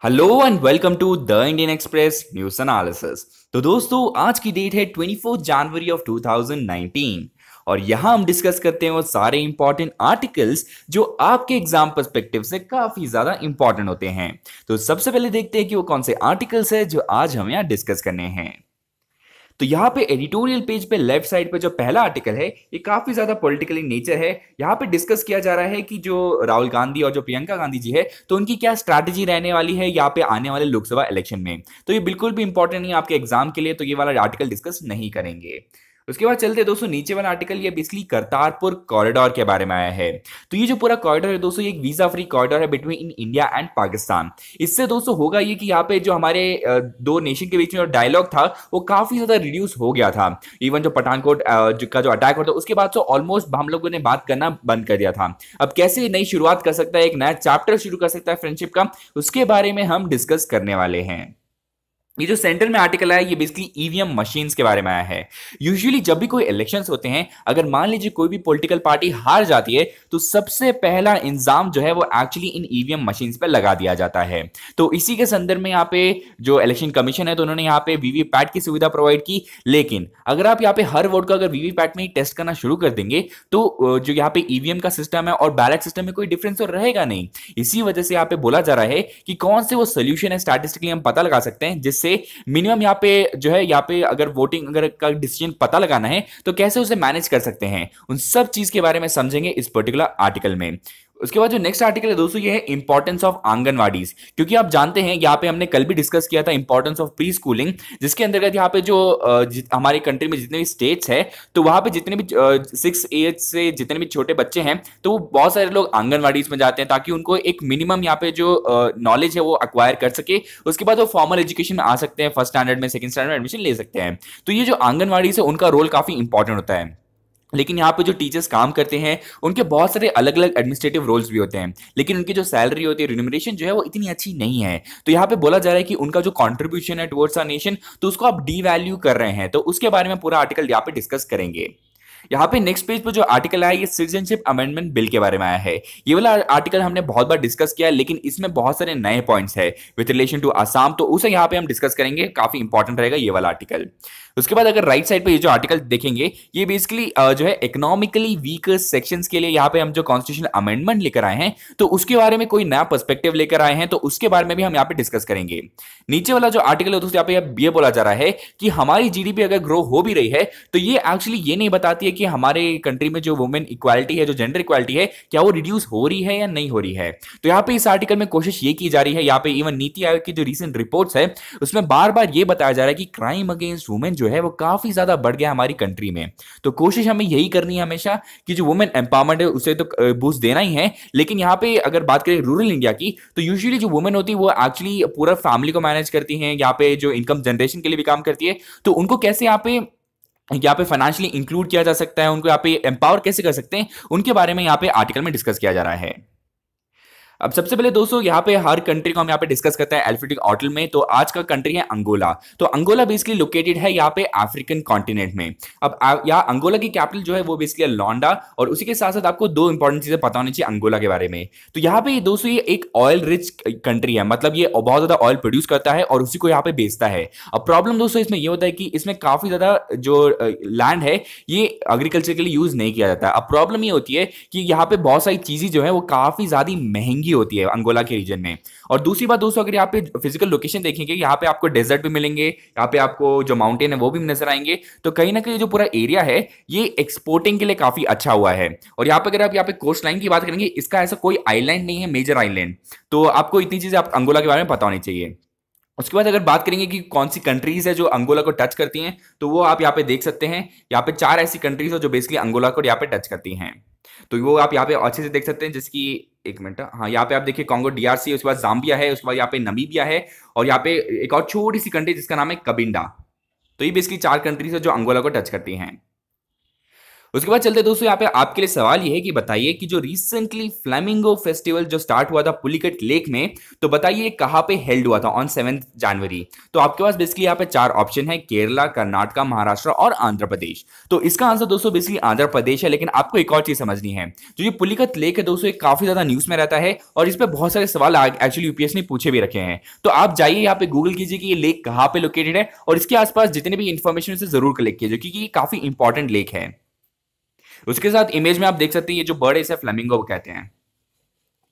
Hello and welcome to the Indian Express news analysis. तो दोस्तों आज की डेट है 24 जनवरी ऑफ 2019 और यहां हम डिस्कस करते हैं वो सारे इंपॉर्टेंट आर्टिकल्स जो आपके एग्जाम पर्सपेक्टिव से काफी ज्यादा इंपॉर्टेंट होते हैं। तो सबसे पहले देखते हैं कि वो कौन से आर्टिकल्स है जो आज हम यहाँ डिस्कस करने हैं। तो यहाँ पे एडिटोरियल पेज पे लेफ्ट साइड पे जो पहला आर्टिकल है ये काफी ज्यादा पॉलिटिकल इन नेचर है। यहाँ पे डिस्कस किया जा रहा है कि जो राहुल गांधी और जो प्रियंका गांधी जी है तो उनकी क्या स्ट्रैटेजी रहने वाली है यहाँ पे आने वाले लोकसभा इलेक्शन में। तो ये बिल्कुल भी इंपॉर्टेंट नहीं है आपके एग्जाम के लिए, तो ये वाला आर्टिकल डिस्कस नहीं करेंगे। उसके बाद चलते हैं दोस्तों नीचे वाला आर्टिकल, ये बेसिकली करतारपुर कॉरिडोर के बारे में आया है। तो ये जो पूरा कॉरिडोर है दोस्तों ये एक वीजा फ्री कॉरिडोर है बिटवीन इंडिया एंड पाकिस्तान। इससे दोस्तों होगा ये कि यहाँ पे जो हमारे दो नेशन के बीच में जो डायलॉग था वो काफी ज्यादा रिड्यूस हो गया था। इवन जो पठानकोट का जो अटैक होता उसके बाद तो ऑलमोस्ट हम लोगों ने बात करना बंद कर दिया था। अब कैसे नई शुरुआत कर सकता है, एक नया चैप्टर शुरू कर सकता है फ्रेंडशिप का, उसके बारे में हम डिस्कस करने वाले हैं। ये जो सेंटर में आर्टिकल आया ये बेसिकली ईवीएम मशीन्स के बारे में आया है। यूजुअली जब भी कोई इलेक्शंस होते हैं, अगर मान लीजिए कोई भी पॉलिटिकल पार्टी हार जाती है तो सबसे पहला इंजाम जो है वो एक्चुअली इन ईवीएम मशीन्स पे लगा दिया जाता है। तो इसी के संदर्भ में यहाँ पे जो इलेक्शन कमीशन है तो उन्होंने यहाँ पे वीवीपैट की सुविधा प्रोवाइड की। लेकिन अगर आप यहाँ पे हर वोट को अगर वीवीपैट में ही टेस्ट करना शुरू कर देंगे तो जो यहाँ पे ईवीएम का सिस्टम है और बैलेट सिस्टम में कोई डिफरेंस तो रहेगा नहीं। इसी वजह से यहाँ पे बोला जा रहा है कि कौन से वो सोल्यूशन है स्टैटिस्टिकली हम पता लगा सकते हैं जिससे मिनिमम यहाँ पे जो है यहाँ पे अगर वोटिंग अगर का डिसीजन पता लगाना है तो कैसे उसे मैनेज कर सकते हैं, उन सब चीज के बारे में समझेंगे इस पर्टिकुलर आर्टिकल में। उसके बाद जो नेक्स्ट आर्टिकल है दोस्तों ये है इंपॉर्टेंस ऑफ आंगनवाड़ीज, क्योंकि आप जानते हैं यहाँ पे हमने कल भी डिस्कस किया था इंपॉर्टेंस ऑफ प्री स्कूलिंग, जिसके अंतर्गत यहाँ पे जो हमारे कंट्री में जितने भी स्टेट्स है तो वहां पे जितने भी 6 एज से जितने भी छोटे बच्चे हैं तो वो बहुत सारे लोग आंगनवाड़ीज में जाते हैं ताकि उनको एक मिनिमम यहाँ पे जो नॉलेज है वो अक्वायर कर सके। उसके बाद वो फॉर्मल एजुकेशन में आ सकते हैं, फर्स्ट स्टैंडर्ड में सेकंड स्टैंडर्ड में एडमिशन ले सकते हैं। तो ये जो आंगनवाड़ीज है उनका रोल काफी इंपॉर्टेंट होता है। लेकिन यहाँ पे जो टीचर्स काम करते हैं उनके बहुत सारे अलग अलग एडमिनिस्ट्रेटिव रोल्स भी होते हैं, लेकिन उनकी जो सैलरी होती है, रिन्यूमरेशन जो है वो इतनी अच्छी नहीं है। तो यहाँ पे बोला जा रहा है कि उनका जो कंट्रीब्यूशन है टुवर्ड्स आवर नेशन तो उसको आप डी वैल्यू कर रहे हैं। तो उसके बारे में पूरा आर्टिकल यहाँ पे डिस्कस करेंगे। यहाँ पे नेक्स्ट पेज पे जो आर्टिकल आया ये सिटीजनशिप अमेंडमेंट बिल के बारे में आया है। ये वाला आर्टिकल हमने बहुत बार डिस्कस किया है लेकिन इसमें बहुत सारे नए पॉइंट्स है विद रिलेशन टू असम, तो उसे यहाँ पे हम डिस्कस करेंगे। काफी इंपॉर्टेंट रहेगा ये वाला आर्टिकल। उसके बाद अगर राइट साइड पे ये जो आर्टिकल देखेंगे ये बेसिकली जो है इकोनॉमिकली वीकर सेक्शंस के लिए यहाँ पे हम जो कॉन्स्टिट्यूशन अमेंडमेंट लेकर आए हैं तो उसके बारे में कोई नया पर्सपेक्टिव लेकर आए हैं, तो उसके बारे में भी हम यहाँ पे डिस्कस करेंगे। नीचे वाला जो आर्टिकल है दोस्तों यहाँ पे ये बोला जा रहा है कि हमारी जीडीपी अगर ग्रो हो भी रही है तो ये एक्चुअली ये नहीं बताती है कि हमारे कंट्री में जो वुमेन इक्वालिटी है, जो जेंडर इक्वालिटी है, क्या वो रिड्यूस हो रही है या नहीं हो रही है। तो यहाँ पे इस आर्टिकल में कोशिश ये की जा रही है, यहाँ पे इवन नीति आयोग की जो रिसेंट रिपोर्ट्स है उसमें बार बार ये बताया जा रहा है कि क्राइम अगेंस्ट वुमेन जो है वो काफी ज्यादा बढ़ गया हमारी कंट्री में। तो कोशिश हमें यही करनी है हमेशा कि जो वुमेन एम्पावरमेंट है उसे तो बूस्ट देना ही है। लेकिन यहाँ पे अगर बात करें रूरल इंडिया की तो यूजुअली जो वुमेन होती है वो एक्चुअली पूरा फैमिली को मैनेज करती हैं, यहाँ पे जो इनकम जनरेशन के लिए भी काम करती है। तो उनको कैसे यहाँ पे फाइनेंशियली इंक्लूड किया जा सकता है, उनको यहाँ पे एम्पावर कैसे कर सकते हैं, उनके बारे में यहाँ पे आर्टिकल में डिस्कस किया जा रहा है। अब सबसे पहले दोस्तों यहाँ पे हर कंट्री को हम यहाँ पे डिस्कस करते हैं अल्फाबेटिक ऑर्डर में। तो आज का कंट्री है अंगोला। तो अंगोला बेसिकली लोकेटेड है यहाँ पे अफ्रीकन कॉन्टिनेंट में। अब यहाँ अंगोला की कैपिटल जो है वो बेसिकली लौंडा, और उसी के साथ साथ आपको दो इंपॉर्टेंट चीजें पता होनी चाहिए अंगोला के बारे में। तो यहाँ पे दोस्तों ये एक ऑयल रिच कंट्री है, मतलब ये बहुत ज्यादा ऑयल प्रोड्यूस करता है और उसी को यहाँ पे बेचता है। अब प्रॉब्लम दोस्तों इसमें ये होता है कि इसमें काफी ज्यादा जो लैंड है ये एग्रीकल्चर के लिए यूज नहीं किया जाता है। अब प्रॉब्लम ये होती है कि यहाँ पे बहुत सारी चीजें जो है वो काफी ज्यादा महंगी होती है अंगोला के रीजन में। और दूसरी बात दोस्तों अगर यहाँ पे फिजिकल लोकेशन देखेंगे यहाँ पे आपको डेजर्ट भी मिलेंगे, यहाँ पे आपको जो माउंटेन है वो भी नजर आएंगे। तो कहीं ना कहीं जो पूरा एरिया है ये एक्सपोर्टिंग के लिए काफी अच्छा हुआ है। और यहाँ पे अगर आप यहाँ पे कोस्ट लाइन की बात करेंगे इसका ऐसा कोई आइलैंड नहीं है, मेजर आइलैंड। तो आपको इतनी चीजें आप अंगोला के बारे में पता होनी चाहिए। उसके बाद अगर बात करेंगे कि कौन सी कंट्रीज है जो अंगोला को टच करती हैं तो वो आप यहाँ पे देख सकते हैं। यहाँ पे 4 ऐसी कंट्रीज है जो बेसिकली अंगोला को यहाँ पे टच करती हैं। तो वो आप यहाँ पे अच्छे से देख सकते हैं, जिसकी एक मिनट, हाँ यहाँ पे आप देखिए कॉन्गो डीआरसी, उसके बाद जाम्बिया है, उसके बाद यहाँ पे नमीबिया है और यहाँ पे एक और छोटी सी कंट्री जिसका नाम है कबिंडा। तो ये बेसिकली 4 कंट्रीज है जो अंगोला को टच करती हैं। उसके बाद चलते दोस्तों यहाँ पे आपके लिए सवाल ये है कि बताइए कि जो रिसेंटली फ्लैमिंगो फेस्टिवल जो स्टार्ट हुआ था पुलिकट लेक में, तो बताइए कहाँ पे हेल्ड हुआ था ऑन 7 जनवरी। तो आपके पास बेसिकली यहाँ पे 4 ऑप्शन है, केरला, कर्नाटका, महाराष्ट्र और आंध्र प्रदेश। तो इसका आंसर दोस्तों बेसिकली आंध्र प्रदेश है। लेकिन आपको एक और चीज समझनी है, जो ये पुलिकट लेक है दोस्तों, ये काफी ज्यादा न्यूज में रहता है और इस पे बहुत सारे सवाल एक्चुअली यूपीएससी ने पूछे भी रखे हैं। तो आप जाइए यहाँ पे गूगल कीजिए कि ये लेक कहाँ पे लोकेटेड है और इसके आसपास जितने भी इंफॉर्मेशन से जरूर कलेक्ट कीजिए, क्योंकि ये काफी इंपॉर्टेंट लेक है। उसके साथ इमेज में आप देख सकते हैं ये जो बर्ड है इसे फ्लेमिंगो कहते हैं।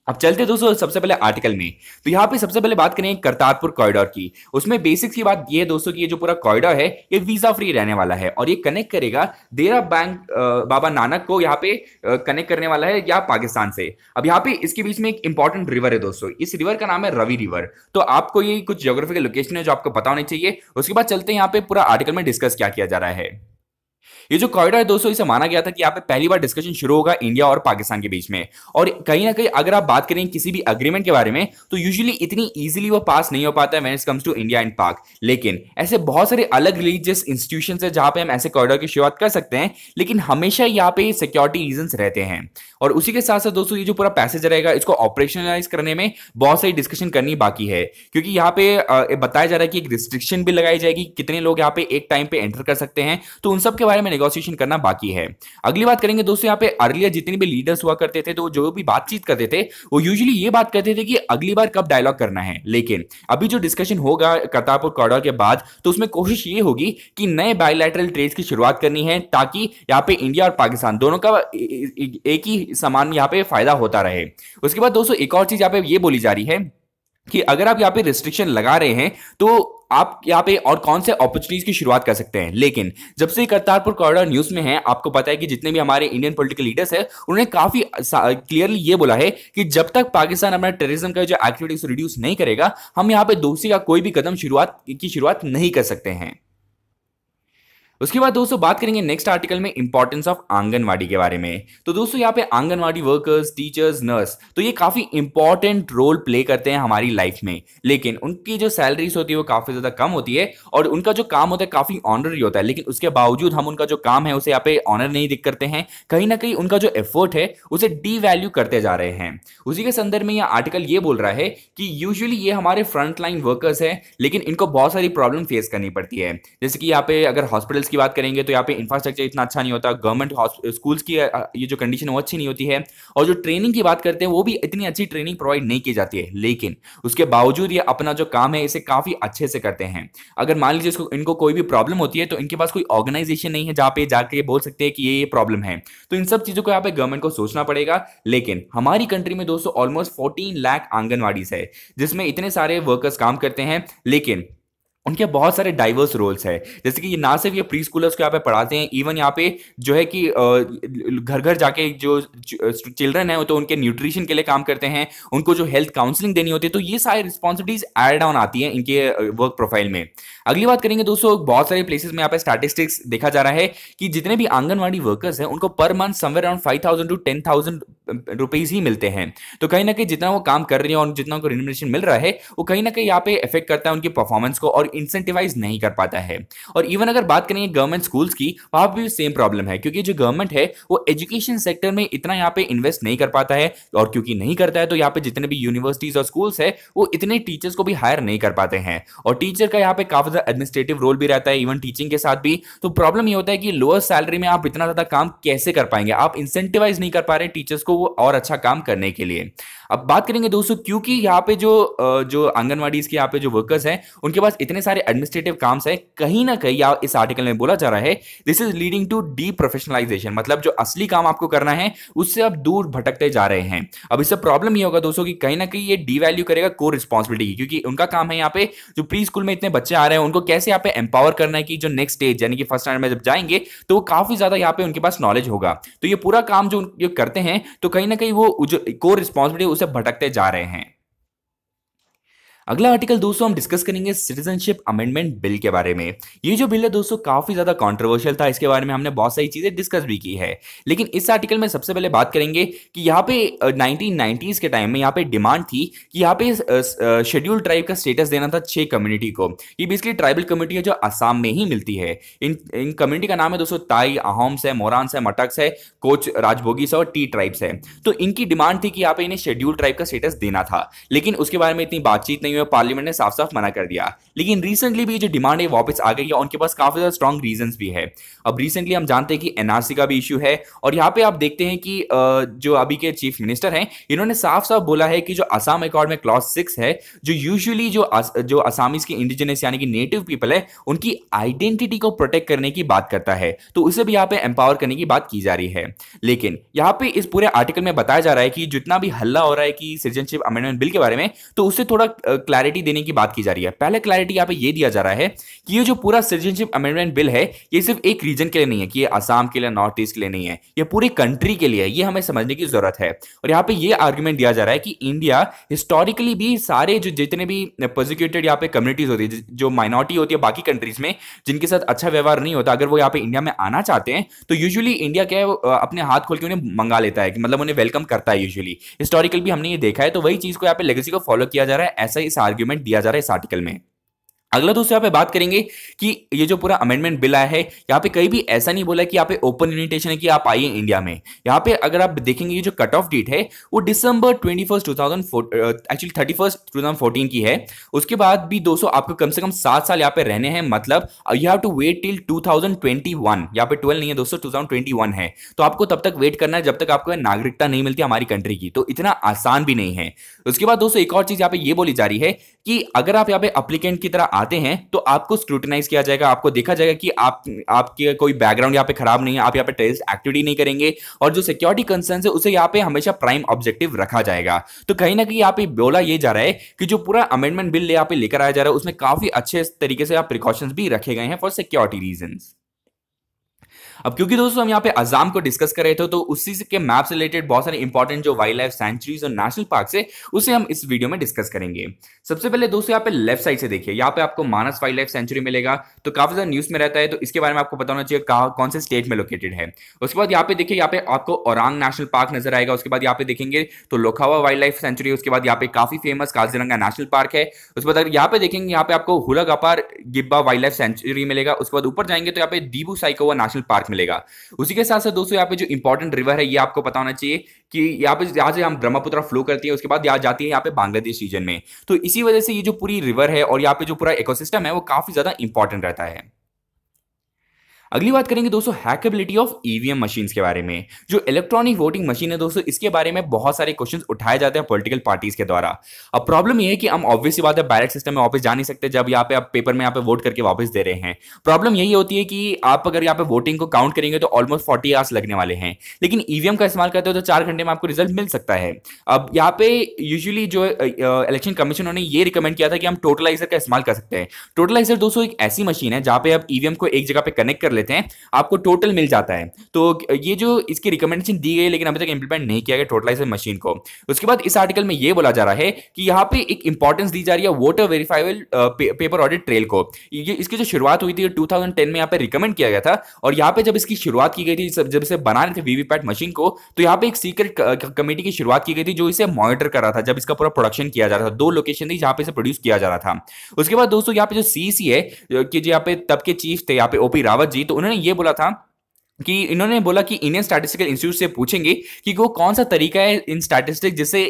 अब चलते दोस्तों सबसे पहले आर्टिकल में। तो यहाँ पे सबसे पहले बात करें करतारपुर कॉरिडोर की। उसमें बेसिक सी बात ये है दोस्तों कि ये जो पूरा कॉरिडोर है ये वीजा फ्री रहने वाला है और ये कनेक्ट करेगा देरा बैंक बाबा नानक को यहाँ पे कनेक्ट करने वाला है या पाकिस्तान से। अब यहाँ पे इसके बीच में एक इंपॉर्टेंट रिवर है दोस्तों, इस रिवर का नाम है रवि रिवर। तो आपको ये कुछ ज्योग्राफिकल लोकेशन है जो आपको पता होनी चाहिए। उसके बाद चलते हैं यहाँ पे पूरा आर्टिकल में डिस्कस क्या किया जा रहा है। ये जो कॉरिडोर है दोस्तों, इसे माना गया था कि यहाँ पे पहली बार डिस्कशन शुरू होगा इंडिया और पाकिस्तान के बीच में। और कहीं ना कहीं अगर आप बात करें किसी भी अग्रीमेंट के बारे में, तो यूजुअली इतनी इजीली वो पास नहीं हो पाता है when it comes to India and Pak. लेकिन ऐसे बहुत सारे अलग रिलीजियस इंस्टीट्यूशन है जहां पे हम ऐसे कॉरिडोर की शुरुआत कर सकते हैं, लेकिन हमेशा यहाँ पे सिक्योरिटी रीजन रहते हैं। और उसी के साथ साथ दोस्तों ये जो पूरा पैसेज रहेगा इसको ऑपरेशनलाइज करने में बहुत सारी डिस्कशन करनी बाकी है, क्योंकि यहाँ पे बताया जा रहा है कि एक रिस्ट्रिक्शन भी लगाई जाएगी कितने लोग यहाँ पे एक टाइम पे एंटर कर सकते हैं। तो उन सब के बारे में नेगोशिएशन करना बाकी है। अगली बात करेंगे दोस्तों, यहाँ पे अर्लियर जितने भी लीडर्स हुआ करते थे तो जो भी बातचीत करते थे वो यूजुअली ये बात करते थे कि अगली बार कब डायलॉग करना है। लेकिन अभी जो डिस्कशन होगा करतारपुर कॉरिडोर के बाद, तो उसमें कोशिश ये होगी कि नए बायलैटरल ट्रेड्स की शुरुआत करनी है ताकि यहाँ पे इंडिया और पाकिस्तान दोनों का एक ही समान यहाँ पे फायदा होता रहे। उसके बाद दोस्तों एक और चीज यहाँ पे ये बोली जा रही है कि अगर आप यहाँ पे रिस्ट्रिक्शन लगा रहे हैं तो आप यहाँ पे और कौन से अपॉर्चुनिटीज की शुरुआत कर सकते हैं। लेकिन जब से करतारपुर कॉरिडोर न्यूज में है, आपको पता है कि जितने भी हमारे इंडियन पॉलिटिकल लीडर्स हैं उन्होंने काफी क्लियरली ये बोला है कि जब तक पाकिस्तान अपना टेररिज्म का जो एक्टिविटीज रिड्यूस नहीं करेगा, हम यहाँ पे दोस्ती का कोई भी कदम शुरुआत नहीं कर सकते हैं। उसके बाद दोस्तों बात करेंगे नेक्स्ट आर्टिकल में इंपॉर्टेंस ऑफ आंगनवाड़ी के बारे में। तो दोस्तों यहाँ पे आंगनवाड़ी वर्कर्स, टीचर्स, नर्स, तो ये काफी इंपॉर्टेंट रोल प्ले करते हैं हमारी लाइफ में। लेकिन उनकी जो सैलरीज होती है वो काफी ज्यादा कम होती है और उनका जो काम होता है काफी ऑनररी होता है। लेकिन उसके बावजूद हम उनका जो काम है उसे यहाँ पे ऑनर नहीं दिख करते हैं, कहीं ना कहीं उनका जो एफर्ट है उसे डी वैल्यू करते जा रहे हैं। उसी के संदर्भ में यह आर्टिकल ये बोल रहा है कि यूजुअली ये हमारे फ्रंट लाइन वर्कर्स है, लेकिन इनको बहुत सारी प्रॉब्लम फेस करनी पड़ती है। जैसे कि यहाँ पे अगर हॉस्पिटल्स की बात करेंगे तो यहाँ पे इंफ्रास्ट्रक्चर इतना अच्छा नहीं होता, गवर्नमेंट स्कूल्स की ये जो कंडीशन है वो अच्छी नहीं होती है, और जो ट्रेनिंग की बात करते हैं वो भी इतनी अच्छी ट्रेनिंग प्रोवाइड नहीं की जाती है। लेकिन उसके बावजूद ये अपना जो काम है इसे काफी अच्छे से करते हैं। अगर मान लीजिए इनको कोई भी प्रॉब्लम होती है तो इनके पास कोई ऑर्गेनाइजेशन नहीं है जहां पे जाके बोल सकते हैं कि ये प्रॉब्लम है। तो इन सब चीजों को यहाँ पे गवर्नमेंट को सोचना पड़ेगा। लेकिन हमारी कंट्री में दोस्तों ऑलमोस्ट 14 लाख आंगनवाड़ीज है जिसमें इतने सारे वर्कर्स काम करते हैं, लेकिन उनके बहुत सारे डाइवर्स रोल्स है। जैसे कि ये ना सिर्फ ये प्री स्कूलर्स को यहाँ पे पढ़ाते हैं, इवन यहाँ पे जो है कि घर घर जाके जो चिल्ड्रन है तो उनके न्यूट्रिशन के लिए काम करते हैं, उनको जो हेल्थ काउंसलिंग देनी होती है। तो ये सारी रिस्पॉन्सिबिलिटीज एड ऑन आती हैं इनके वर्क प्रोफाइल में। अगली बात करेंगे दोस्तों, बहुत सारे प्लेसेस में यहाँ पे स्टैटिस्टिक्स देखा जा रहा है कि जितने भी आंगनवाड़ी वर्कर्स हैं उनको पर month somewhere around 5,000 to 10,000 rupees ही मिलते हैं। तो कहीं ना कहीं जितना वो काम कर रही है और जितना उनको रिम्यूनरेशन मिल रहा है वो कहीं ना कहीं यहाँ पे इफेक्ट करता है उनकी परफॉर्मेंस को और इंसेंटिवाइज नहीं कर पाता है। और इवन अगर बात करेंगे गवर्नमेंट स्कूल्स की, वहां पर भी सेम प्रॉब्लम है, क्योंकि जो गवर्नमेंट है वो एजुकेशन सेक्टर में इतना यहाँ पे इन्वेस्ट नहीं कर पाता है, और क्योंकि नहीं करता है तो यहाँ पे जितने भी यूनिवर्सिटीज और स्कूल्स है वो इतने टीचर्स को भी हायर नहीं कर पाते हैं। और टीचर का यहाँ पे काफी ज्यादा एडमिनिस्ट्रेटिव रोल भी रहता है इवन टीचिंग के साथ भी। तो प्रॉब्लम ये होता है कि लोअर सैलरी में आप इतना ज्यादा काम कैसे कर पाएंगे, आप इंसेंटिवाइज नहीं कर पा रहे टीचर्स को वो और अच्छा काम करने के लिए। अब बात करेंगे दोस्तों, क्योंकि यहाँ पे जो आंगनवाड़ीज के यहाँ पे जो वर्कर्स हैं उनके पास इतने सारे एडमिनिस्ट्रेटिव काम है, कहीं ना कहीं इस आर्टिकल में बोला जा रहा है this is leading to deprofessionalization, मतलब जो असली काम आपको करना है उससे आप दूर भटकते जा रहे हैं। अब इससे प्रॉब्लम ये होगा दोस्तों कि कहीं ना कहीं ये डी वैल्यू करेगा कोर रिस्पॉन्सिबिलिटी की, क्योंकि उनका काम है यहाँ पे जो प्री स्कूल में इतने बच्चे आ रहे हैं उनको कैसे यहाँ पे एम्पावर करना है कि जो नेक्स्ट स्टेज यानी कि फर्स्ट स्टैंडर्ड में जब जाएंगे तो काफी ज्यादा यहाँ पे उनके पास नॉलेज होगा। तो ये पूरा काम जो करते हैं तो कहीं ना कहीं वो जो कोर रिस्पॉन्सिबिलिटी उसे भटकते जा रहे हैं। अगला आर्टिकल दोस्तों हम डिस्कस करेंगे सिटीजनशिप अमेंडमेंट बिल के बारे में। ये जो बिल है दोस्तों काफी ज्यादा कंट्रोवर्शियल था, इसके बारे में हमने बहुत सारी चीजें डिस्कस भी की है। लेकिन इस आर्टिकल में सबसे पहले बात करेंगे कि यहाँ पे 1990s के टाइम में यहाँ पे डिमांड थी कि यहाँ पे शेड्यूल ट्राइब का स्टेटस देना था 6 कम्युनिटी को। ये बेसिकली ट्राइबल कम्युनिटी है जो असम में ही मिलती है। इन कम्युनिटी का नाम है दोस्तों ताई, अहोम्स है, मोरान्स है, मटक्स है, कोच राजभोगीस और टी ट्राइब्स है। तो इनकी डिमांड थी कि यहाँ पे इन्हें शेड्यूल ट्राइब का स्टेटस देना था, लेकिन उसके बारे में इतनी बातचीत नहीं हुई, पार्लियामेंट ने साफ साफ मना कर दिया। लेकिन रिसेंटली भी जो डिमांड है वापस आ गई है, उनके पास काफी ज्यादा स्ट्रॉन्ग रीजंस भी है। अब रिसेंटली हम जानते हैं कि एनआरसी का भी इशू है, और यहाँ पे आप देखते हैं कि जो अभी के चीफ मिनिस्टर हैं इन्होंने साफ साफ बोला है कि जो असम अकॉर्ड में क्लॉज 6 है, जो यूजुअली जो असामीज के इंडिजिनस यानी कि नेटिव पीपल है उनकी आइडेंटिटी को प्रोटेक्ट करने की बात करता है, तो उसे भी यहाँ पे एम्पावर करने की बात की जा रही है। लेकिन यहाँ पे इस पूरे आर्टिकल में बताया जा रहा है कि जितना भी हल्ला हो रहा है कि सिटीजनशिप अमेंडमेंट बिल के बारे में, तो उससे थोड़ा क्लैरिटी देने की बात की जा रही है। पहले क्लैरिटी यहाँ पे ये दिया जा रहा है कि ये जो पूरा सिटीजनशिप अमेंडमेंट बिल है ये सिर्फ एक रीजन के लिए नहीं है, कि ये असम के लिए, नॉर्थ ईस्ट के लिए नहीं है, ये पूरी कंट्री के लिए है। ये हमें समझने की जरूरत है। और यहाँ पे ये आर्गुमेंट दिया जा रहा है कि इंडिया हिस्टोरिकली भी सारे जो जितने भी प्रोसिक्यूटेड यहाँ पे कम्युनिटीज होती है, जो माइनॉरिटी होती है बाकी कंट्रीज में, जिनके साथ अच्छा व्यवहार नहीं होता, अगर वो यहाँ पे इंडिया में आना चाहते हैं तो यूजुअली इंडिया क्या है अपने हाथ खोल के उन्हें मंगा लेता है, कि मतलब उन्हें वेलकम करता है। यूजुअली हिस्टोरिकल भी हमने ये देखा है, तो वही चीज को यहाँ पे लेगेसी को फॉलो किया जा रहा है, ऐसा इस आर्ग्यूमेंट दिया जा रहा है इस आर्टिकल में। अगला दोस्तों यहाँ पे बात करेंगे कि ये जो पूरा अमेंडमेंट बिल आया है, यहाँ पे कहीं भी ऐसा नहीं बोला कि यहाँ पे ओपन इन्विटेशन है कि आप आइए इंडिया में। यहाँ पे अगर आप देखेंगे ये जो कट ऑफ डेट है वो दिसंबर 21 एक्चुअली 31 2014 की है। उसके बाद भी दोस्तों आपको कम से कम 7 साल यहाँ पे रहने हैं, मतलब you have to wait till 2021। यहाँ पे 12 नहीं है दोस्तों, 2021 है। तो आपको तब तक वेट करना है जब तक आपको नागरिकता नहीं मिलती हमारी कंट्री की। तो इतना आसान भी नहीं है। उसके बाद दोस्तों एक और चीज यहाँ पे ये बोली जा रही है कि अगर आप यहाँ पे अप्लीकेंट की तरह आते हैं तो आपको स्क्रूटिनाइज किया जाएगा, आपको देखा जाएगा कि आपके कोई बैकग्राउंड यहाँ पे खराब नहीं है, आप यहाँ पे टेररिस्ट एक्टिविटी नहीं करेंगे, और जो सिक्योरिटी कंसर्न है उसे यहाँ पे हमेशा प्राइम ऑब्जेक्टिव रखा जाएगा। तो कहीं ना कहीं यहाँ पे बोला ये जा रहा है कि जो पूरा अमेंडमेंट बिल यहाँ पे लेकर आया जा रहा है उसमें काफी अच्छे तरीके से प्रिकॉशंस भी रखे गए हैं फॉर सिक्योरिटी रीजंस। अब क्योंकि दोस्तों हम यहाँ पे अजाम को डिस्कस कर रहे थे, तो उसी के मैप से रिलेटेड बहुत सारे इंपॉर्टेंट जो वाइल्ड लाइफ सेंचुरीज और नेशनल पार्क है उसे हम इस वीडियो में डिस्कस करेंगे। सबसे पहले दोस्तों यहाँ पे लेफ्ट साइड से देखिए, यहाँ पे आपको मानस वाइल्ड लाइफ सेंचुरी मिलेगा, तो काफी ज्यादा न्यूज में रहता है, तो इसके बारे में आपको पता होना चाहिए कौन से स्टेट में लोकेटेड है। उसके बाद यहाँ पे देखिए, यहाँ पे आपको औरांग नेशनल पार्क नजर आएगा। उसके बाद यहाँ पे देखेंगे तो लोखावा वाइल्ड लाइफ सेंचुरी। उसके बाद यहाँ पे काफी फेमस काजीरंगा नेशनल पार्क है। उसके बाद यहाँ पे देखेंगे, यहाँ पे आपको हुलागापार गिब्बा वाइल्ड लाइफ सेंचुरी मिलेगा। उसके बाद ऊपर जाएंगे तो यहाँ पे दीबू साइकोवा नेशनल पार्क मिलेगा। उसी के साथ साथ दोस्तों यहाँ पे जो इंपॉर्टेंट रिवर है ये आपको पता होना चाहिए कि यहाँ से हम ब्रह्मपुत्र फ्लो करती है, उसके बाद यहाँ जाती है यहाँ पे बांग्लादेश रीजन में। तो इसी वजह से ये जो पूरी रिवर है और यहाँ पे जो पूरा इकोसिस्टम है वो काफी ज्यादा इंपॉर्टेंट रहता है। अगली बात करेंगे दोस्तों हैकेबिलिटी ऑफ ईवीएम मशीन्स के बारे में। जो इलेक्ट्रॉनिक वोटिंग मशीन है दोस्तों, इसके बारे में बहुत सारे क्वेश्चंस उठाए जाते हैं पॉलिटिकल पार्टीज के द्वारा। अब प्रॉब्लम ये है कि हम ऑब्वियस बात है बैलेट सिस्टम में वापस जा नहीं सकते जब यहाँ पे आप पेपर में यहाँ पे वोट करके वापस दे रहे हैं। प्रॉब्लम यही होती है कि आप अगर यहाँ पे वोटिंग को काउंट करेंगे तो ऑलमोस्ट 40 आवर्स लगने वाले हैं, लेकिन ईवीएम का इस्तेमाल करते हो तो 4 घंटे में आपको रिजल्ट मिल सकता है। अब यहाँ पे यूजुअली जो इलेक्शन कमीशन ने ये रिकमेंड किया था कि हम टोटलाइजर का इस्तेमाल कर सकते हैं। टोटलाइजर दोस्तों एक ऐसी मशीन है जहां पे आप ईवीएम को एक जगह पे कनेक्ट कर लेते हैं, आपको टोटल मिल जाता है। तो ये जो इसकी रिकमेंडेशन दी गई लेकिन अभी तक इंप्लीमेंट नहीं किया गया टोटलाइजर मशीन को। उसके बाद इस आर्टिकल में ये बोला जा रहा है कि यहाँ पे एक इंपॉर्टेंस दी जा रही है voter verifiable paper audit trail को। ये इसकी जो शुरुआत हुई थी 2010 में यहाँ पे रिकमेंड किया गया था, और यहाँ पे जब इसकी शुरुआत की गई थी, जब इसे बना रहे थे वीवीपैट मशीन को, तो यहाँ पे एक सीक्रेट कमेटी की शुरुआत की गई थी जो इसे मॉनिटर कर रहा था जब इसका पूरा प्रोडक्शन किया जा रहा था। 2 लोकेशन थी जहां पे इसे प्रोड्यूस किया जा रहा था। उसके बाद दोस्तों यहाँ पे जो सीईसी है कि जो यहाँ पे तब के चीफ थे यहाँ पे ओपी रावत जी, तो उन्होंने ये बोला था कि इन्होंने बोला कि इंडियन स्टैटिस्टिकल इंस्टीट्यूट से पूछेंगे कि वो कौन सा तरीका है इन स्टैटिस्टिक्स जिससे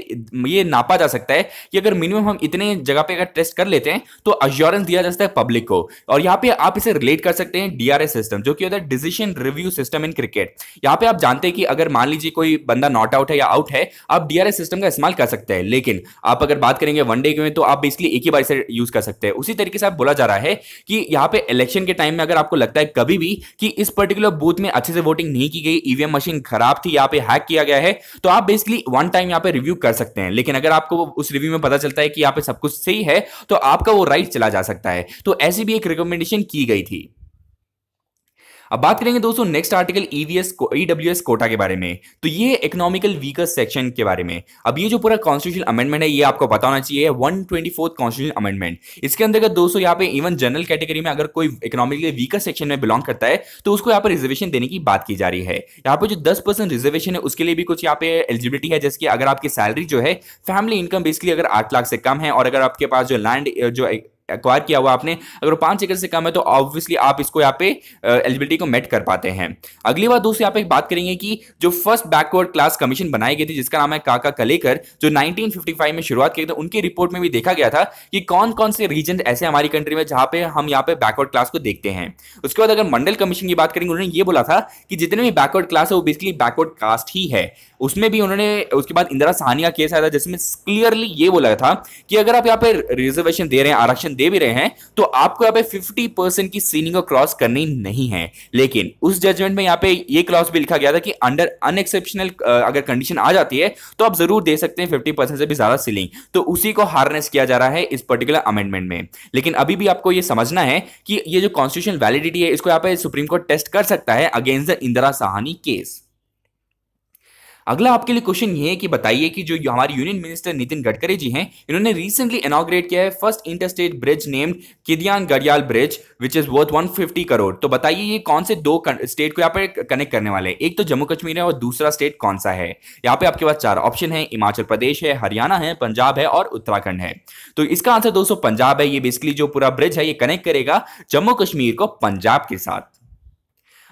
ये नापा जा सकता है कि अगर मिनिमम हम इतने जगह पे अगर टेस्ट कर लेते हैं तो अश्योरेंस दिया जा सकता है पब्लिक को। और यहाँ पे आप इसे रिलेट कर सकते हैं डीआरएस सिस्टम, जो कि होता है decision review system in cricket. यहाँ पे आप जानते हैं कि अगर मान लीजिए कोई बंदा नॉट आउट है या आउट है, आप डीआरएस सिस्टम का इस्तेमाल कर सकते हैं, लेकिन आप अगर बात करेंगे वनडे में तो आप बेसिकली एक ही बार से यूज कर सकते हैं। उसी तरीके से आप बोला जा रहा है कि यहाँ पे इलेक्शन के टाइम में अगर आपको लगता है कभी भी कि इस पर्टिकुलर बूथ में अच्छे से वोटिंग नहीं की गई, ईवीएम मशीन खराब थी, यहाँ पे हैक किया गया है, तो आप बेसिकली वन टाइम यहाँ पे रिव्यू कर सकते हैं। लेकिन अगर आपको उस रिव्यू में पता चलता है कि यहाँ पे सब कुछ सही है तो आपका वो राइट चला जा सकता है। तो ऐसी भी एक रिकमेंडेशन की गई थी। अब बात करेंगे दोस्तों नेक्स्ट आर्टिकल ईडब्ल्यूएस कोटा के बारे में। तो ये इकोनॉमिकल वीकर सेक्शन के बारे में। अब ये जो पूरा कॉन्स्टिट्यूशनल अमेंडमेंट है ये आपको पता होना चाहिए, 124th कॉन्स्टिट्यूशनल अमेंडमेंट। इसके अंतर्गत दोस्तों यहाँ पे इवन जनरल कैटेगरी में अगर कोई इकोनॉमिकली वीकर सेक्शन में बिलोंग करता है तो उसको यहाँ पे रिजर्वेशन देने की बात की जा रही है। यहाँ पे जो 10% रिजर्वेशन है उसके लिए भी कुछ यहाँ पे एलिजिबिलिटी है, जैसे कि अगर आपकी सैलरी जो है फैमिली इनकम बेसिकली अगर 8 लाख से कम है और अगर आपके पास जो लैंड जो एक्वायर किया हुआ आपने अगर 5 एकड़ से कम है तो ऑब्वियसली आप इसको यहाँ पे एलिजिबिलिटी को मेट कर पाते हैं। अगली बात दोस्तों यहाँ पे बात करेंगे कि जो फर्स्ट बैकवर्ड क्लास कमीशन बनाई गई थी जिसका नाम है काका कलेकर, जो 1955 में शुरुआत की थी, उनकी रिपोर्ट में भी देखा गया था कि कौन कौन से रीजन ऐसे हमारी कंट्री में जहां पे हम यहाँ पे बैकवर्ड क्लास को देखते हैं। उसके बाद अगर मंडल कमीशन की बात करेंगे, उन्होंने ये बोला था कि जितने भी बैकवर्ड क्लास है वो बेसिकली बैकवर्ड कास्ट ही है। उसमें भी उन्होंने उसके बाद इंदिरा साहनी का केस आया था जिसमें क्लियरली ये बोला था कि अगर आप यहाँ पे रिजर्वेशन दे रहे हैं, आरक्षण दे भी रहे हैं, तो आपको यहाँ पे 50% की सीलिंग को क्रॉस करनी नहीं है। लेकिन उस जजमेंट में यहाँ पे ये क्लॉज भी लिखा गया था कि अंडर अनएक्सेप्शनल अगर कंडीशन आ जाती है तो आप जरूर दे सकते हैं 50% से भी ज्यादा सीलिंग। तो उसी को हार्नेस किया जा रहा है इस पर्टिकुलर अमेंडमेंट में। लेकिन अभी भी आपको ये समझना है कि ये जो कॉन्स्टिट्यूशन वैलिडिटी है इसको यहाँ पे सुप्रीम कोर्ट टेस्ट कर सकता है against the Indira Sahni case. अगला आपके लिए क्वेश्चन ये है कि बताइए कि जो हमारे यूनियन मिनिस्टर नितिन गडकरी जी हैं, इन्होंने रिसेंटली इनॉग्रेट किया है first interstate bridge named Keediyan Gandiyal bridge which is worth 150 crore. तो बताइए ये कौन से दो स्टेट को यहाँ पे कनेक्ट करने वाले हैं? एक तो जम्मू कश्मीर है और दूसरा स्टेट कौन सा है? यहाँ पे आपके पास 4 ऑप्शन है, हिमाचल प्रदेश है, हरियाणा है, पंजाब है और उत्तराखंड है। तो इसका आंसर दोस्तों पंजाब है। ये बेसिकली जो पूरा ब्रिज है ये कनेक्ट करेगा जम्मू कश्मीर को पंजाब के साथ।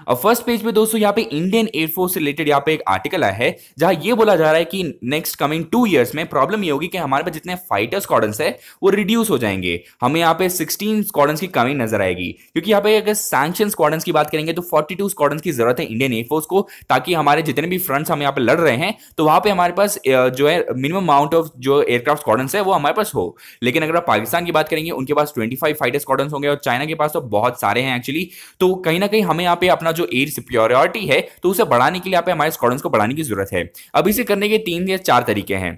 अब फर्स्ट पेज पे दोस्तों यहाँ पे इंडियन एयरफोर्स से रिलेटेड यहाँ पे एक आर्टिकल आया है जहां ये बोला जा रहा है कि नेक्स्ट कमिंग 2 इयर्स में प्रॉब्लम ये होगी कि हमारे पास जितने फाइटर स्क्वाड्रंस है वो रिड्यूस हो जाएंगे। हमें यहाँ पे 16 स्क्वाड्रंस की कमी नजर आएगी, क्योंकि यहाँ पे अगर सैंक्शन स्क्वाड्रंस की बात करेंगे तो 42 स्क्वाड्रंस की जरूरत है इंडियन एयरफोर्स को, ताकि हमारे जितने भी फ्रंट्स हम यहाँ पे लड़ रहे हैं तो वहां पे हमारे पास जो है मिनिमम अमाउंट ऑफ जो एयरक्राफ्ट स्क्वाड्रंस है वो हमारे पास हो। लेकिन अगर आप पाकिस्तान की बात करेंगे उनके पास 25 फाइटर स्क्वाड्रंस होंगे और चाइना के पास तो बहुत सारे हैं एक्चुअली। तो कहीं ना कहीं हमें यहाँ पे अपना जो एयर सिक्योरिटी है तो उसे बढ़ाने के लिए यहाँ पे हमारे स्क्वाड्रंस को बढ़ाने की जरूरत है। अब इसे करने के 3 या 4 तरीके हैं।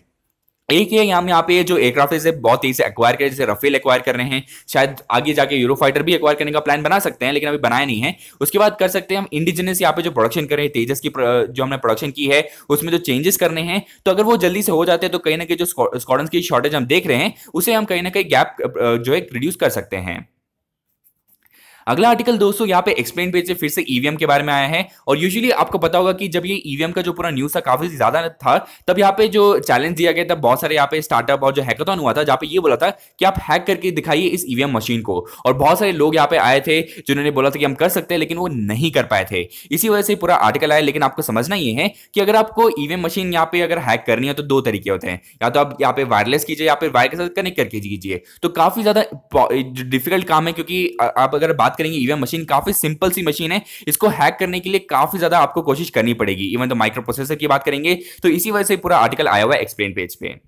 एक है यहाँ पे जो एयरक्राफ्ट है बहुत तेजी से एक्वायर करें, जैसे रफेल एक्वायर कर रहे हैं, शायद आगे जाके यूरोफाइटर भी एक्वायर करने का प्लान बना सकते हैं लेकिन अभी बनाया नहीं है। उसके बाद कर सकते हैं हम इंडिजिनस यहाँ पे जो प्रोडक्शन करें, तेजस की जो हमने प्रोडक्शन की है उसमें जो चेंजेस करने हैं, तो अगर वो जल्दी से हो जाते हैं तो कहीं ना कहीं जो स्क्वाड्रंस की शॉर्टेज हम देख रहे हैं उसे हम कहीं ना कहीं गैप जो है रिड्यूस कर सकते हैं। अगला आर्टिकल दोस्तों यहाँ पे एक्सप्लेन पेज से फिर से ईवीएम के बारे में आया है। और यूजुअली आपको पता होगा कि जब ये ईवीएम का जो पूरा न्यूज था काफी ज्यादा था, तब यहाँ पे जो चैलेंज दिया गया था बहुत सारे यहाँ पे स्टार्टअप और जो हैकाथॉन हुआ था जहाँ पे ये बोला था कि आप हैक करके दिखाइए इस ईवीएम मशीन को। और बहुत सारे लोग यहाँ पे आए थे जिन्होंने बोला था कि हम कर सकते हैं, लेकिन वो नहीं कर पाए थे। इसी वजह से पूरा आर्टिकल आया। लेकिन आपको समझना ये है कि अगर आपको ईवीएम मशीन यहाँ पे अगर हैक करनी है तो 2 तरीके होते हैं, या तो आप यहाँ पे वायरलेस कीजिए या फिर वायर के साथ कनेक्ट करके कीजिए। तो काफी ज्यादा डिफिकल्ट काम है, क्योंकि आप अगर बात करेंगे ईवीएम मशीन काफी सिंपल सी मशीन है, इसको हैक करने के लिए काफी ज्यादा आपको कोशिश करनी पड़ेगी। इवन तो माइक्रो प्रोसेसर की बात करेंगे तो इसी वजह से पूरा आर्टिकल आया हुआ है एक्सप्लेन पेज पे।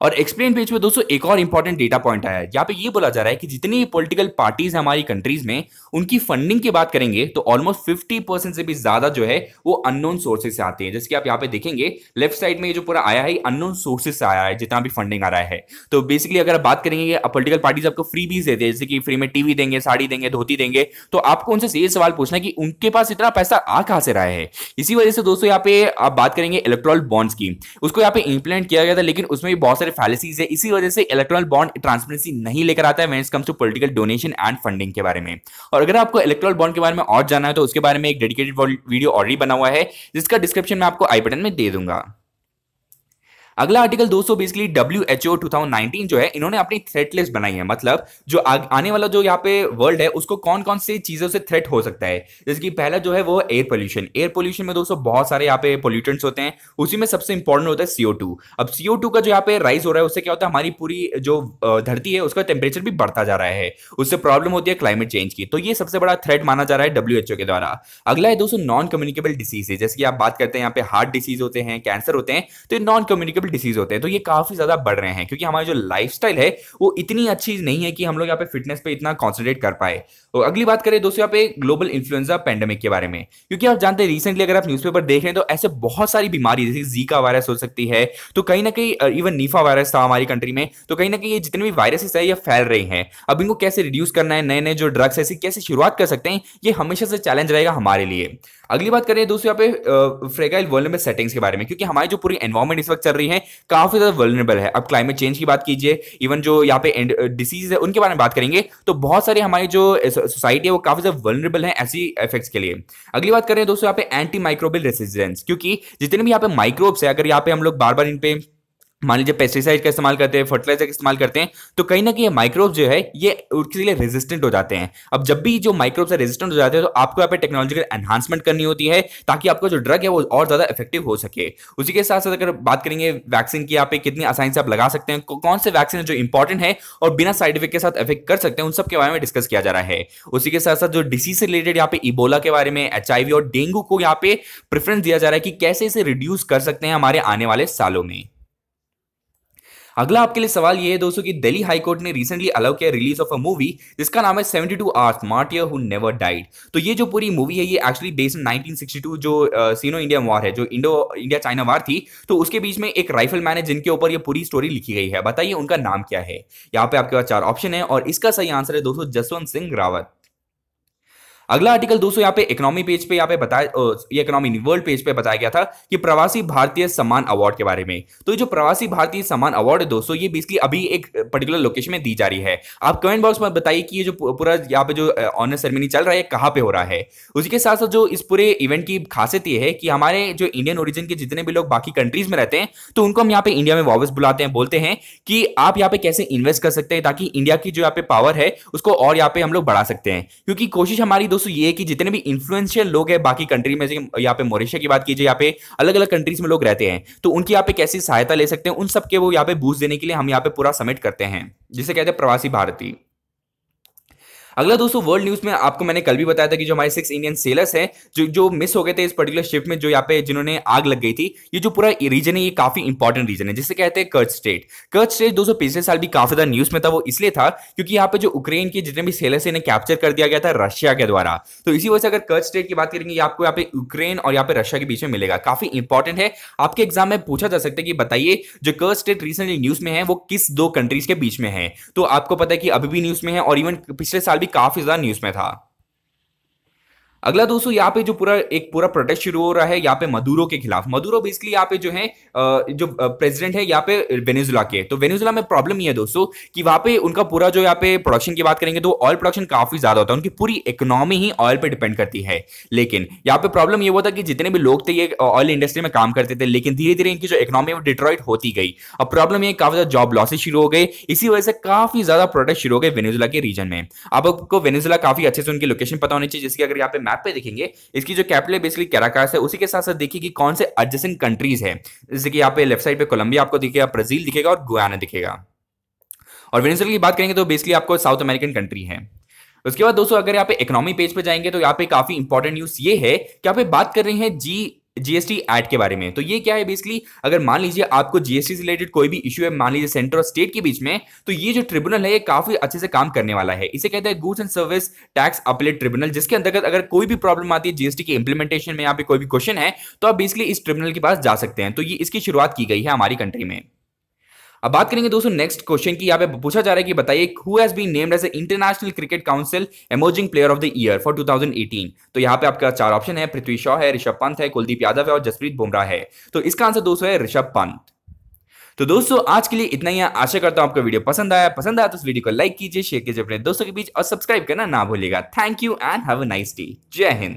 और एक्सप्लेन पेज पे दोस्तों एक और इंपॉर्टेंट डेटा पॉइंट आया है, यहाँ पे ये बोला जा रहा है कि जितनी पॉलिटिकल पार्टीज है हमारी कंट्रीज में उनकी फंडिंग की बात करेंगे तो ऑलमोस्ट 50% से भी ज्यादा जो है वो अननोन सोर्सेज से आते हैं। जैसे कि आप यहाँ पे देखेंगे लेफ्ट साइड में ये जो पूरा आया है अननोन सोर्सेज से आया है जितना भी फंडिंग आ रहा है। तो बेसिकली अगर बात करेंगे पॉलिटिकल पार्टीज आपको फ्री बीज देते हैं, जैसे कि फ्री में टीवी देंगे, साड़ी देंगे, धोती देंगे, तो आपको उनसे ये सवाल पूछना है कि उनके पास इतना पैसा आ कहां से रहा है। इसी वजह से दोस्तों यहाँ पे आप बात करेंगे इलेक्टोरल बॉन्ड्स की, उसको यहाँ पे इंप्लीमेंट किया गया था लेकिन उसमें भी बहुत सारे फैलेसीज है। इसी वजह से इलेक्टोरल बॉन्ड ट्रांसपेरेंसी नहीं लेकर आता है when it comes to political donation and funding के बारे में। और अगर आपको इलेक्टोरल बॉन्ड के बारे में और जानना है तो उसके बारे में एक डेडिकेटेड वीडियो ऑलरेडी बना हुआ है जिसका डिस्क्रिप्शन में आपको आई बटन में दे दूंगा। अगला आर्टिकल दोस्तों बेसिकली WHO 2019 जो है इन्होंने अपनी थ्रेट लिस्ट बनाई है, मतलब जो आने वाला जो यहाँ पे वर्ल्ड है उसको कौन कौन सी चीजों से थ्रेट हो सकता है। जैसे कि पहला जो है वो एयर पोल्यूशन। एयर पोल्यूशन में दोस्तों बहुत सारे यहाँ पे पोल्यूटेंट्स होते हैं, उसी में सबसे इंपॉर्टेंट होता है CO2। अब CO2 का जो यहाँ पे राइज हो रहा है उससे क्या होता है हमारी पूरी जो धरती है उसका टेम्परेचर भी बढ़ता जा रहा है, उससे प्रॉब्लम होती है क्लाइमेट चेंज की। तो ये सबसे बड़ा थ्रेट माना जा रहा है WHO के द्वारा। अगला है दोस्तों नॉन कम्युनिकेबल डिसीज है। जैसे कि आप बात करते हैं यहाँ पे हार्ट डिसीज होते हैं, कैंसर होते हैं, तो ये नॉन कम्युनिकेबल प्रिवेंटेबल डिसीज होते हैं, तो ये काफी ज्यादा बढ़ रहे हैं क्योंकि हमारी जो लाइफस्टाइल है वो इतनी अच्छी नहीं है कि हम लोग यहाँ पे फिटनेस पे इतना कॉन्सेंट्रेट कर पाए। और अगली बात करें दोस्तों यहाँ पे ग्लोबल इन्फ्लुएंजा पेंडेमिक के बारे में, क्योंकि आप जानते हैं रिसेंटली अगर आप न्यूज़पेपर देख रहे हैं तो ऐसे बहुत सारी बीमारी जैसे जीका वायरस हो सकती है, तो कहीं ना कहीं इवन नीफा वायरस था हमारी कंट्री में, तो कहीं ना कहीं ये जितने भी वायरसेस है ये फैल रही हैं। अब इनको कैसे रिड्यूस करना है, नए नए जो ड्रग्स ऐसी कैसे शुरुआत कर सकते हैं, ये हमेशा से चैलेंज रहेगा हमारे लिए। अगली बात करें दोस्तों यहाँ पे फ्रेगाइल वल्नरेबल सेटिंग्स के बारे में, क्योंकि हमारी जो पूरी एनवायरमेंट इस वक्त चल रही है काफी ज्यादा वल्नरेबल है। अब क्लाइमेट चेंज की बात कीजिए, इवन जो यहाँ पे डिसीज है उनके बारे में बात करेंगे, तो बहुत सारी हमारी जो सोसाइटी है वो काफी ज्यादा वल्नरेबल है ऐसी इफेक्ट्स के लिए। अगली बात करें दोस्तों यहाँ पे एंटी माइक्रोबियल रेसिस्टेंस, क्योंकि जितने भी यहाँ पे माइक्रोब्स है अगर यहाँ पे हम लोग बार बार इन पे मान लीजिए पेस्टिसाइड का इस्तेमाल करते हैं, फर्टिलाइजर का इस्तेमाल करते हैं, तो कहीं ना कहीं माइक्रोब्स जो है ये उसके लिए रेजिस्टेंट हो जाते हैं। अब जब भी जो माइक्रोब्स है रेजिस्टेंट हो जाते हैं तो आपको यहाँ पे टेक्नोलॉजिकल एनहांसमेंट करनी होती है ताकि आपका जो ड्रग है वो और ज्यादा इफेक्टिव हो सके। उसी के साथ साथ अगर बात करेंगे वैक्सीन की, यहाँ पे कितनी आसानी से आप लगा सकते हैं, कौन से वैक्सीन है जो इंपॉर्टेंट है और बिना साइड इफेक्ट के साथ इफेक्ट कर सकते हैं, उन सब के बारे में डिस्कस किया जा रहा है। उसी के साथ साथ जो डिसीज से रिलेटेड यहाँ पे इबोला के बारे में, HIV और डेंगू को यहाँ पे प्रेफरेंस दिया जा रहा है कि कैसे इसे रिड्यूस कर सकते हैं हमारे आने वाले सालों में। अगला आपके लिए सवाल ये है दोस्तों कि दिल्ली हाई कोर्ट ने रिसेंटली अलाउ किया रिलीज ऑफ अ मूवी जिसका नाम है 72 hours martyr who never died. तो ये जो पूरी मूवी है ये एक्चुअली बेस्ड 1962 जो सीनो इंडिया वॉर है, जो इंडिया चाइना वॉर थी, तो उसके बीच में एक राइफलमैन है जिनके ऊपर ये पूरी स्टोरी लिखी गई है। बताइए उनका नाम क्या है। यहाँ पे आपके पास 4 ऑप्शन है और इसका सही आंसर है दोस्तों जसवंत सिंह रावत। अगला आर्टिकल दोस्तों यहाँ पे इकोनॉमी पेज पे यहाँ पे बताया, ये इकोनॉमी वर्ल्ड पेज पे बताया गया था कि प्रवासी भारतीय सम्मान अवार्ड के बारे में। तो ये जो प्रवासी भारतीय सम्मान अवार्ड है दोस्तों ये बेसिकली अभी एक पर्टिकुलर लोकेशन में दी जा रही है। आप कमेंट बॉक्स में बताइए कि ये जो पूरा यहाँ पे जो ऑनर सेरेमनी चल रहा है कहाँ पे हो रहा है। उसी के साथ साथ जो इस पूरे इवेंट की खासियत ये है कि हमारे जो इंडियन ओरिजिन के जितने भी लोग बाकी कंट्रीज में रहते हैं तो उनको हम यहाँ पे इंडिया में वापस बुलाते हैं, बोलते हैं कि आप यहाँ पे कैसे इन्वेस्ट कर सकते हैं ताकि इंडिया की जो यहाँ पे पावर है उसको और यहाँ पे हम लोग बढ़ा सकते हैं। क्योंकि कोशिश हमारी दोस्तों ये है कि जितने भी इन्फ्लुएंशियल लोग हैं बाकी कंट्री में, जैसे यहाँ पे मॉरिशस की बात कीजिए, यहाँ पे अलग अलग कंट्रीज में लोग रहते हैं, तो उनकी यहाँ पे कैसी सहायता ले सकते हैं उन सबके वो यहाँ पे बूस्ट देने के लिए हम यहाँ पे पूरा समिट करते हैं जिसे कहते हैं प्रवासी भारतीय। अगला दोस्तों वर्ल्ड न्यूज में आपको मैंने कल भी बताया था कि जो हमारे 6 इंडियन सेलर्स हैं जो मिस हो गए थे इस पर्टिकुलर शिप में, जो यहाँ पे जिन्होंने आग लग गई थी, ये जो पूरा रीजन है ये काफी इंपॉर्टेंट रीजन है जिसे कहते हैं कर्च स्टेट। कर्च स्टेट दोस्तों पिछले साल भी काफी ज्यादा न्यूज में था, वो इसलिए था क्योंकि यहाँ पे जो यूक्रेन के जितने भी सेलर्स इन्हें कैप्चर कर दिया गया था रशिया के द्वारा। तो इसी वजह से अगर कर्च स्टेट की बात करेंगे आपको यहाँ पे यूक्रेन और यहाँ पे रशिया के बीच में मिलेगा, काफी इंपॉर्टेंट है। आपके एग्जाम में पूछा जा सकता है कि बताइए जो कर्च स्टेट रिसेंटली न्यूज में है वो किस 2 कंट्रीज के बीच में है। तो आपको पता है कि अभी भी न्यूज में है और इवन पिछले साल भी काफी ज्यादा न्यूज में था। अगला दोस्तों यहाँ पे जो पूरा प्रोटेस्ट शुरू हो रहा है यहाँ पे मदुरो के खिलाफ। मदुरो बेसिकली यहाँ पे जो है जो प्रेसिडेंट है यहाँ पे वेनेजुला के, तो वेनेजुला में प्रॉब्लम ये है दोस्तों कि वहां पे उनका पूरा जो यहाँ पे प्रोडक्शन की बात करेंगे तो ऑयल प्रोडक्शन काफी ज्यादा होता है, उनकी पूरी इकोनॉमी ही ऑयल पे डिपेंड करती है। लेकिन यहाँ पे प्रॉब्लम ये हुआ था कि जितने भी लोग थे ये ऑयल इंडस्ट्री में काम करते थे, लेकिन धीरे धीरे इनकी जो इकोनॉमी है वो डिट्रॉइट होती गई। अब प्रॉब्लम ये काफी ज्यादा जॉब लॉसेस शुरू हो गए, इसी वजह से काफी ज्यादा प्रोटेस्ट शुरू हो गए वेनेजुला के रीजन में। अब आपको वेनेजुला काफी अच्छे से उनकी लोकेशन पता होनी चाहिए, जिसकी अगर यहाँ पे मैप पे देखेंगे इसकी जो कैपिटल बेसिकली कैराकास है, उसी के साथ साथ देखिए कि कौन से एडजेसेंट कंट्रीज है, जैसे कि यहाँ पे लेफ्ट साइड पे कोलंबिया आपको दिखेगा, ब्राजील दिखेगा और गुयाना दिखेगा। और वेनेजुला की बात करेंगे तो बेसिकली आपको साउथ अमेरिकन कंट्री है। उसके बाद दोस्तों अगर यहाँ पे इकोनॉमी पेज पे जाएंगे तो यहाँ पे काफी इंपॉर्टेंट न्यूज ये है कि यहाँ पे बात कर रहे हैं जीएसटी एक्ट के बारे में। तो ये क्या है बेसिकली, अगर मान लीजिए आपको जीएसटी से रिलेटेड कोई भी इश्यू है, मान लीजिए सेंटर और स्टेट के बीच में, तो ये जो ट्रिब्यूनल है ये काफी अच्छे से काम करने वाला है। इसे कहते हैं goods and service tax appellate tribunal, जिसके अंतर्गत अगर कोई भी प्रॉब्लम आती है जीएसटी के इंप्लीमेंटेशन में, यहाँ पे कोई भी क्वेश्चन है तो आप बेसिकली इस ट्रिब्यूनल के पास जा सकते हैं। तो ये इसकी शुरुआत की गई है हमारी कंट्री में। अब बात करेंगे दोस्तों नेक्स्ट क्वेश्चन की। यहाँ पे पूछा जा रहा है कि बताइए who has been named as International Cricket Council emerging player of the year for 2018। तो यहाँ पे आपका 4 ऑप्शन है, पृथ्वी शॉ है, ऋषभ पंत है, कुलदीप यादव है और जसप्रीत बुमराह है। तो इसका आंसर दोस्तों है ऋषभ पंत। तो दोस्तों आज के लिए इतना ही है, आशा करता हूं आपको वीडियो पसंद आया तो इस वीडियो को लाइक कीजिए, शेयर कीजिए अपने दोस्तों के बीच और सब्सक्राइब करना ना भूलिएगा। Thank you and have a nice day. जय हिंद।